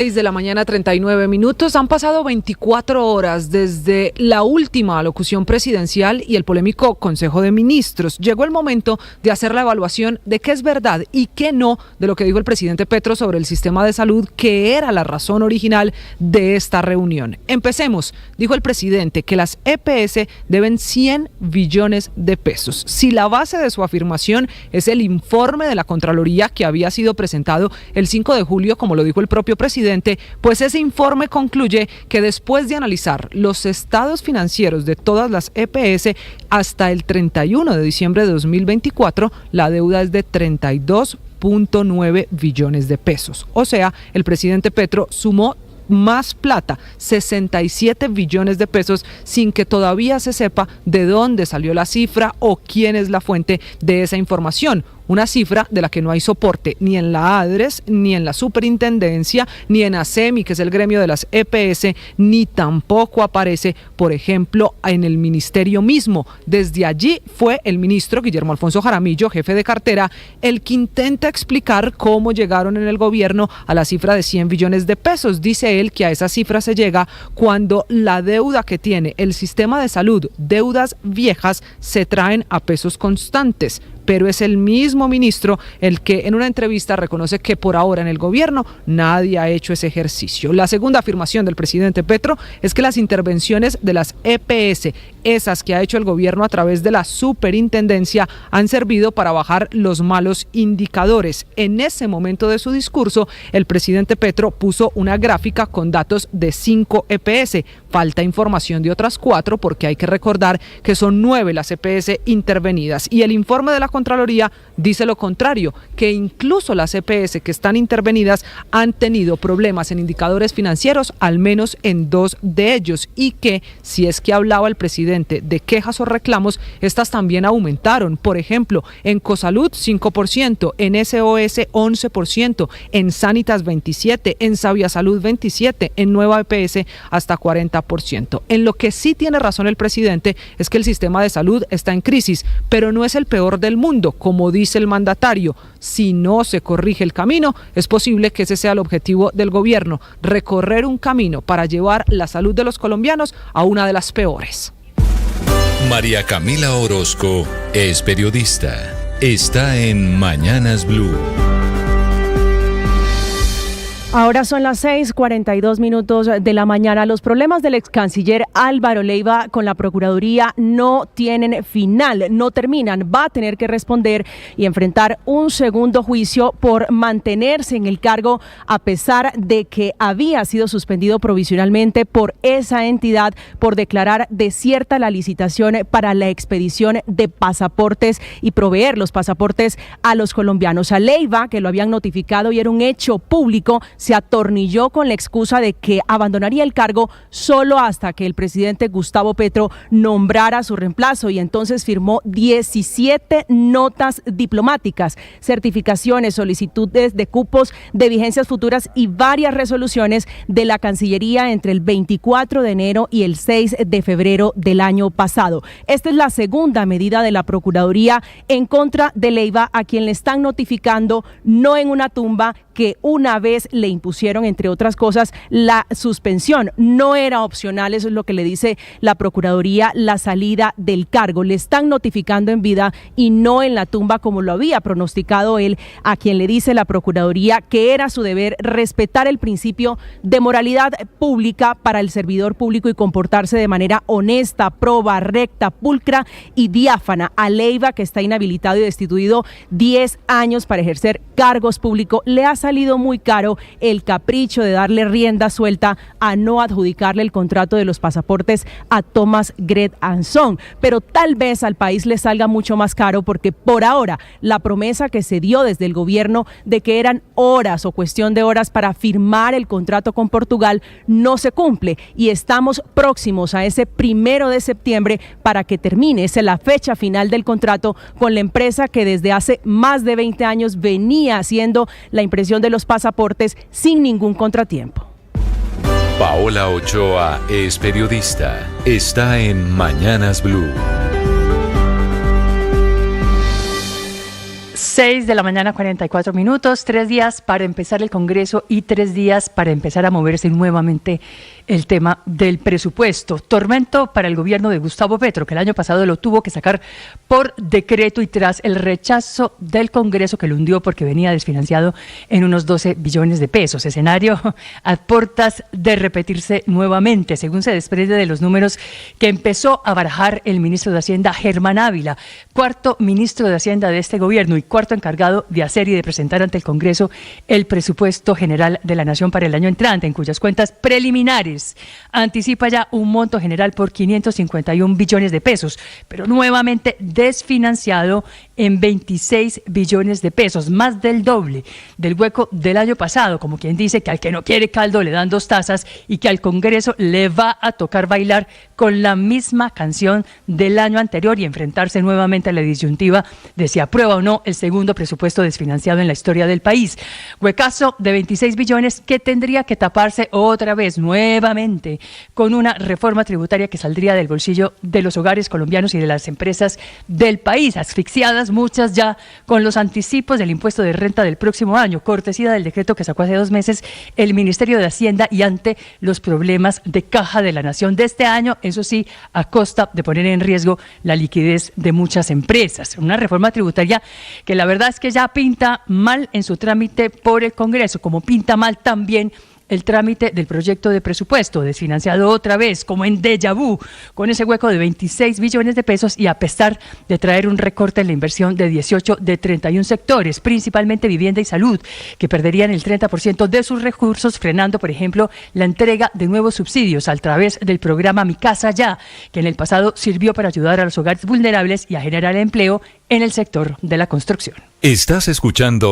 6 de la mañana, 39 minutos. Han pasado 24 horas desde la última alocución presidencial y el polémico Consejo de Ministros. Llegó el momento de hacer la evaluación de qué es verdad y qué no de lo que dijo el presidente Petro sobre el sistema de salud, que era la razón original de esta reunión. Empecemos. Dijo el presidente que las EPS deben 100 billones de pesos. Si la base de su afirmación es el informe de la Contraloría que había sido presentado el 5 de julio, como lo dijo el propio presidente, pues ese informe concluye que después de analizar los estados financieros de todas las EPS hasta el 31 de diciembre de 2024, la deuda es de 32.9 billones de pesos. O sea, el presidente Petro sumó más plata, 67 billones de pesos, sin que todavía se sepa de dónde salió la cifra o quién es la fuente de esa información. Una cifra de la que no hay soporte ni en la ADRES, ni en la Superintendencia, ni en ASEMI, que es el gremio de las EPS, ni tampoco aparece, por ejemplo, en el ministerio mismo. Desde allí fue el ministro Guillermo Alfonso Jaramillo, jefe de cartera, el que intenta explicar cómo llegaron en el gobierno a la cifra de 100 billones de pesos. Dice él que a esa cifra se llega cuando la deuda que tiene el sistema de salud, deudas viejas, se traen a pesos constantes. Pero es el mismo ministro el que en una entrevista reconoce que por ahora en el gobierno nadie ha hecho ese ejercicio. La segunda afirmación del presidente Petro es que las intervenciones de las EPS, esas que ha hecho el gobierno a través de la Superintendencia, han servido para bajar los malos indicadores. En ese momento de su discurso, el presidente Petro puso una gráfica con datos de 5 EPS. Falta información de otras 4 porque hay que recordar que son 9 las EPS intervenidas. Y el informe de la Contraloría dice lo contrario, que incluso las EPS que están intervenidas han tenido problemas en indicadores financieros, al menos en 2 de ellos, y que si es que hablaba el presidente de quejas o reclamos, estas también aumentaron. Por ejemplo, en Cosalud 5%, en SOS 11%, en Sanitas 27%, en Sabiasalud 27%, en Nueva EPS hasta 40%. En lo que sí tiene razón el presidente es que el sistema de salud está en crisis, pero no es el peor del mundo, como dice el mandatario. Si no se corrige el camino, es posible que ese sea el objetivo del gobierno, recorrer un camino para llevar la salud de los colombianos a una de las peores. María Camila Orozco es periodista. Está en Mañanas Blue. Ahora son las 6:42 de la mañana. Los problemas del ex canciller Álvaro Leiva con la Procuraduría no tienen final, no terminan. Va a tener que responder y enfrentar un segundo juicio por mantenerse en el cargo a pesar de que había sido suspendido provisionalmente por esa entidad por declarar desierta la licitación para la expedición de pasaportes y proveer los pasaportes a los colombianos. A Leiva, que lo habían notificado y era un hecho público, se atornilló con la excusa de que abandonaría el cargo solo hasta que el presidente Gustavo Petro nombrara su reemplazo, y entonces firmó 17 notas diplomáticas, certificaciones, solicitudes de cupos de vigencias futuras y varias resoluciones de la Cancillería entre el 24 de enero y el 6 de febrero del año pasado. Esta es la segunda medida de la Procuraduría en contra de Leiva, a quien le están notificando no en una tumba, que una vez le impusieron, entre otras cosas, la suspensión. No era opcional, eso es lo que le dice la Procuraduría, la salida del cargo. Le están notificando en vida y no en la tumba, como lo había pronosticado él, a quien le dice la Procuraduría que era su deber respetar el principio de moralidad pública para el servidor público y comportarse de manera honesta, proba, recta, pulcra y diáfana. A Leiva, que está inhabilitado y destituido 10 años para ejercer cargos públicos, le ha salido muy caro el capricho de darle rienda suelta a no adjudicarle el contrato de los pasaportes a Thomas Gret Anson, pero tal vez al país le salga mucho más caro, porque por ahora la promesa que se dio desde el gobierno de que eran horas o cuestión de horas para firmar el contrato con Portugal no se cumple, y estamos próximos a ese 1 de septiembre para que termine. Esa es la fecha final del contrato con la empresa que desde hace más de 20 años venía haciendo la impresión de los pasaportes sin ningún contratiempo. Paola Ochoa es periodista. Está en Mañanas Blue. 6 de la mañana, 44 minutos, 3 días para empezar el Congreso y 3 días para empezar a moverse nuevamente el tema del presupuesto. Tormento para el gobierno de Gustavo Petro, que el año pasado lo tuvo que sacar por decreto y tras el rechazo del Congreso que lo hundió porque venía desfinanciado en unos 12 billones de pesos. Escenario a puertas de repetirse nuevamente, según se desprende de los números que empezó a barajar el ministro de Hacienda, Germán Ávila, cuarto ministro de Hacienda de este gobierno y cuarto encargado de hacer y de presentar ante el Congreso el presupuesto general de la Nación para el año entrante, en cuyas cuentas preliminares anticipa ya un monto general por 551 billones de pesos, pero nuevamente desfinanciado en 26 billones de pesos, más del doble del hueco del año pasado, como quien dice que al que no quiere caldo le dan 2 tazas y que al Congreso le va a tocar bailar con la misma canción del año anterior y enfrentarse nuevamente a la disyuntiva de si aprueba o no el segundo presupuesto desfinanciado en la historia del país. Huecazo de 26 billones que tendría que taparse otra vez, nuevamente, con una reforma tributaria que saldría del bolsillo de los hogares colombianos y de las empresas del país, asfixiadas muchas ya con los anticipos del impuesto de renta del próximo año, cortesía del decreto que sacó hace 2 meses el Ministerio de Hacienda y ante los problemas de caja de la Nación de este año, eso sí, a costa de poner en riesgo la liquidez de muchas empresas. Una reforma tributaria que la verdad es que ya pinta mal en su trámite por el Congreso, como pinta mal también el trámite del proyecto de presupuesto, desfinanciado otra vez, como en déjà vu, con ese hueco de 26 billones de pesos y a pesar de traer un recorte en la inversión de 18 de 31 sectores, principalmente vivienda y salud, que perderían el 30% de sus recursos, frenando, por ejemplo, la entrega de nuevos subsidios a través del programa Mi Casa Ya, que en el pasado sirvió para ayudar a los hogares vulnerables y a generar empleo en el sector de la construcción. Estás escuchando